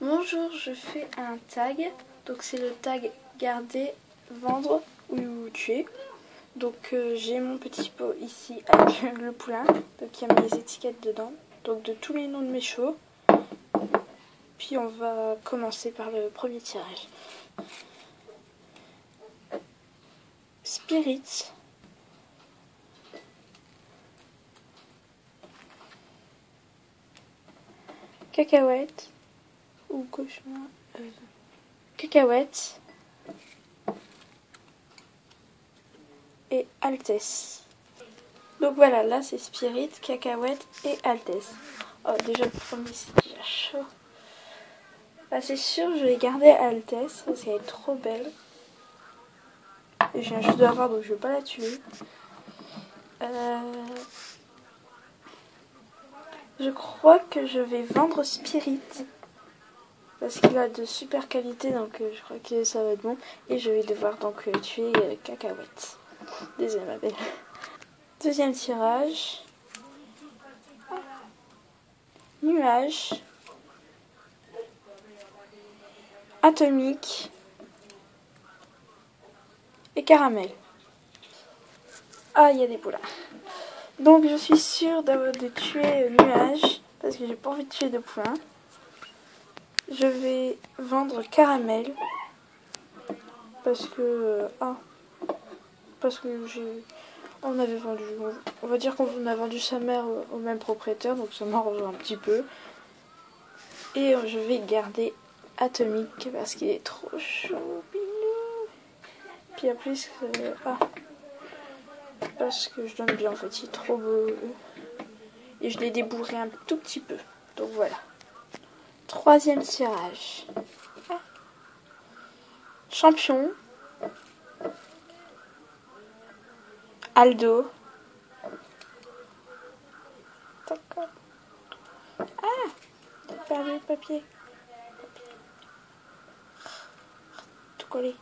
Bonjour, je fais un tag. Donc c'est le tag garder, vendre ou tuer. Donc j'ai mon petit pot ici avec le poulain. Donc il y a mes étiquettes dedans. Donc de tous les noms de mes chevaux. Puis on va commencer par le premier tirage. Spirit. Cacahuète. Ou cauchemar. Cacahuète. Et Altesse. Donc voilà, là c'est Spirit, Cacahuète et Altesse. Oh, déjà le premier c'est déjà chaud. Bah, c'est sûr, je vais garder Altesse parce qu'elle est trop belle. Et je viens juste de la voir donc je vais pas la tuer. Je crois que je vais vendre Spirit parce qu'il a de super qualité, donc je crois que ça va être bon. Et je vais devoir donc tuer Cacahuète. Désolée ma belle. Deuxième tirage. Nuage. Atomique. Et caramel. Ah, il y a des poulains. Donc je suis sûre de tuer Nuage parce que j'ai pas envie de tuer de poulain. Je vais vendre Caramel parce que on avait vendu, on va dire qu'on a vendu sa mère au même propriétaire, donc ça m'arrange un petit peu. Et je vais garder Atomique parce qu'il est trop chaud. Puis en plus parce que je donne bien en fait, il est trop beau. Et je l'ai débourré un tout petit peu. Donc voilà. Troisième tirage. Champion. Aldo. D'accord. Ah, j'ai perdu le papier. Tout collé.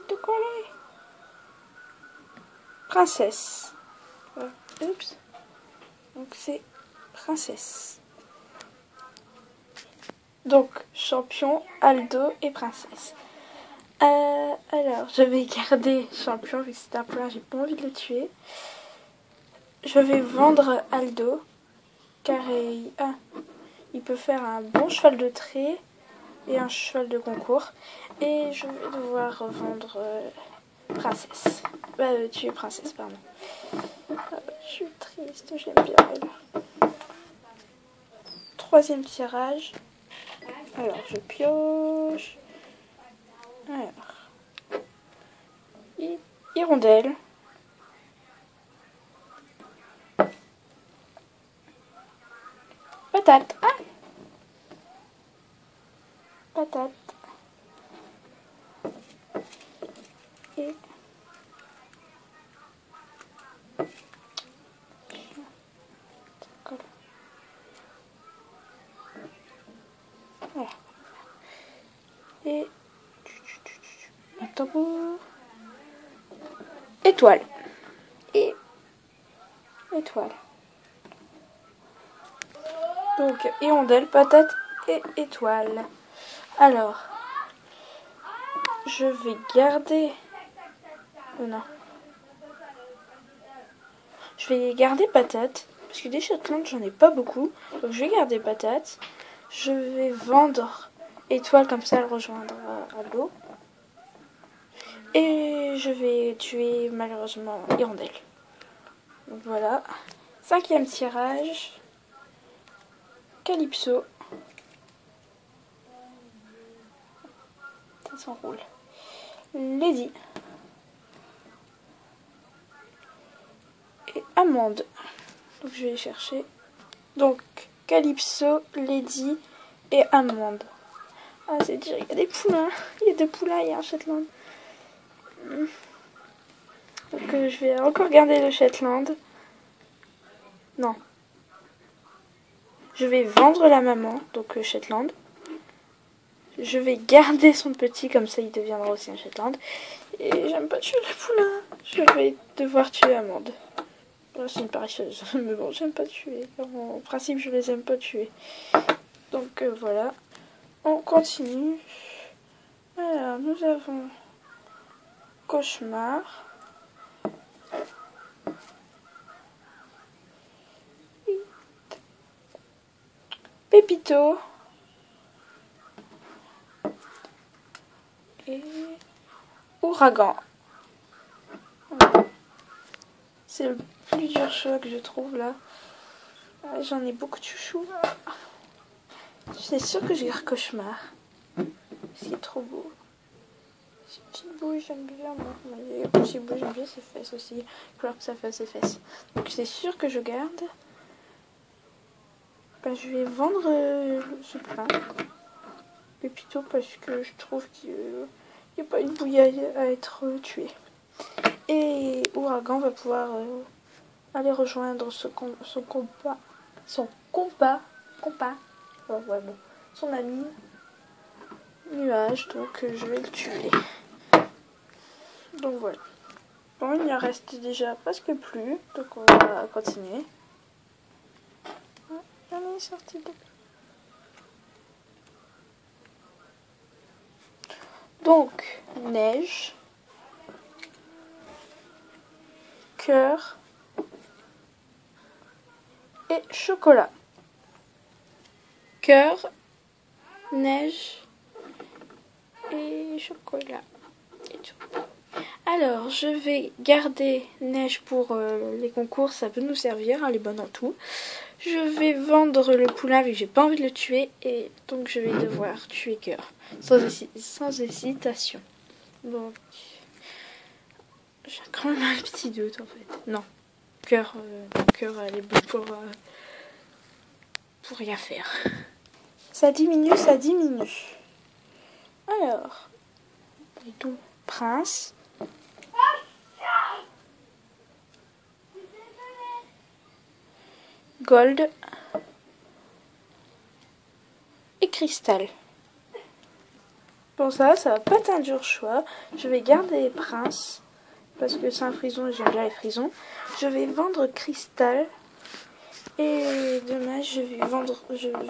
Tout collé. Princesse. Oups. Donc c'est princesse. Donc champion, Aldo et princesse. Alors je vais garder champion vu que c'est un poulain, j'ai pas envie de le tuer. Je vais vendre Aldo car il peut faire un bon cheval de trait et un cheval de concours. Et je vais devoir vendre princesse. Tuer princesse, pardon. Je suis triste, j'aime bien elle. Troisième tirage. Alors je pioche. Alors. Hirondelle. Patate. Ah, patate. Et voilà. Et un tambour. Étoile. Et étoile. Donc hirondelle, patate et étoile. Alors, je vais garder. Non. Je vais garder patate parce que des Shetland j'en ai pas beaucoup. Donc je vais garder patate. Je vais vendre étoile comme ça elle rejoindra Aldo. Et je vais tuer malheureusement hirondelle. Donc voilà. Cinquième tirage. Calypso. Ça s'enroule. Lady. Et amande. Donc je vais chercher. Donc Calypso, Lady et amande. Ah c'est dur, il y a des poulains. Il y a deux poulains, il y a un Shetland. Donc je vais encore garder le Shetland. Non. Je vais vendre la maman, donc Shetland. Je vais garder son petit, comme ça il deviendra aussi un Shetland. Et j'aime pas tuer les poulains. Je vais devoir tuer Amande. Oh, c'est une paresseuse, mais bon, j'aime pas tuer. En principe, je les aime pas tuer. Donc voilà, on continue. Alors, nous avons Cauchemar. Pépito. Et Ouragan. C'est le plus dur choix que je trouve là. J'en ai beaucoup de chouchous. C'est sûr que je garde Cauchemar. C'est trop beau. Ces petites bouches, j'aime bien. Les petites bouches, j'aime bien ses fesses aussi. Alors que ça fait ses fesses. Donc c'est sûr que je garde. Ben, je vais vendre ce plein. Pépito parce que je trouve qu'il n'y a pas une bouille à être tuée. Et Ouragan va pouvoir aller rejoindre son compas. Oh, ouais, bon. Son ami Nuage, donc je vais le tuer. Donc voilà. Bon, il n'y en reste déjà presque plus, donc on va continuer. J'en ai sorti deux. Donc, neige, cœur et chocolat. Cœur, neige et chocolat. Et tout. Alors, je vais garder neige pour les concours, ça peut nous servir, elle est bonne en tout. Je vais vendre le poulain vu que j'ai pas envie de le tuer et donc je vais devoir tuer cœur sans hésitation. Donc, j'ai quand même un petit doute en fait. Non, cœur, elle est bonne pour rien faire. Ça diminue, ça diminue. Alors, donc prince. Gold et cristal. Bon ça va pas être un dur choix. Je vais garder prince parce que c'est un frison et j'aime bien les frisons. Je vais vendre cristal et demain je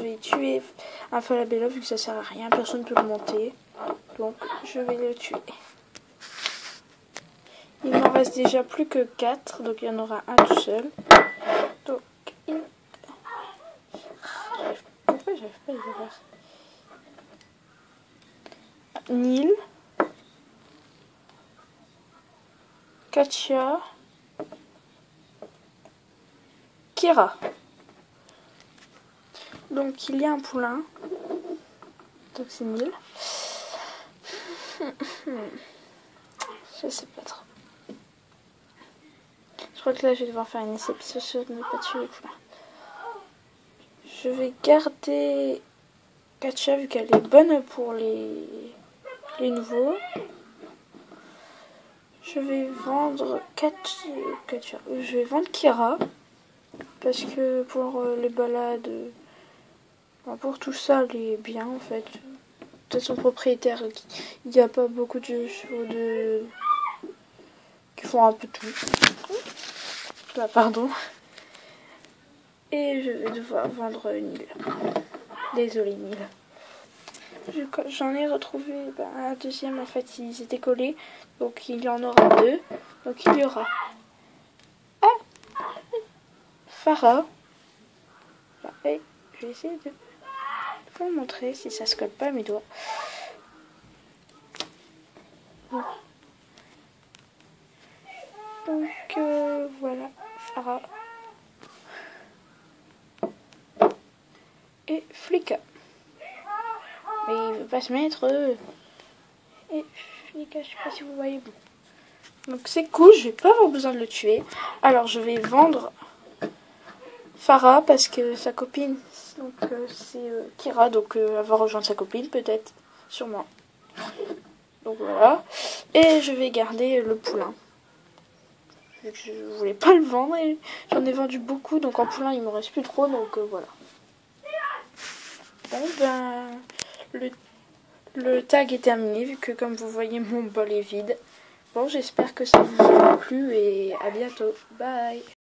vais tuer un Falabella vu que ça sert à rien, personne ne peut le monter. Donc je vais le tuer. Il m'en reste déjà plus que 4, donc il y en aura un tout seul. Donc pourquoi j'arrive pas à les avoir? Nil, Katia, Kira. Donc il y a un poulain. Donc c'est Nil. Je sais pas trop. Je crois que là je vais devoir faire une exception sur ne pas tuer les poulains. Je vais garder Katia vu qu'elle est bonne pour les nouveaux. Je vais vendre Katia. Je vais vendre Kira. Parce que pour les balades, pour tout ça, elle est bien en fait. Peut-être son propriétaire, il n'y a pas beaucoup de chevaux qui font un peu tout. Là, pardon. Et je vais devoir vendre Nil. Désolée Nil. J'en ai retrouvé un deuxième, en fait ils étaient collés. Donc il y en aura 2. Donc il y aura Farah. Et je vais essayer de vous montrer si ça se colle pas à mes doigts. Donc voilà, Farah. Et Flika. Mais il veut pas se mettre. Et Flika, je sais pas si vous voyez bon. Donc c'est cool, je vais pas avoir besoin de le tuer. Alors je vais vendre Farah parce que sa copine, donc c'est Kira, donc elle va rejoindre sa copine peut-être, sûrement. Donc voilà. Et je vais garder le poulain. Vu que je voulais pas le vendre et j'en ai vendu beaucoup, donc en poulain il me reste plus trop, donc voilà. Bon ben le tag est terminé vu que comme vous voyez mon bol est vide. Bon j'espère que ça vous aura plu et à bientôt. Bye.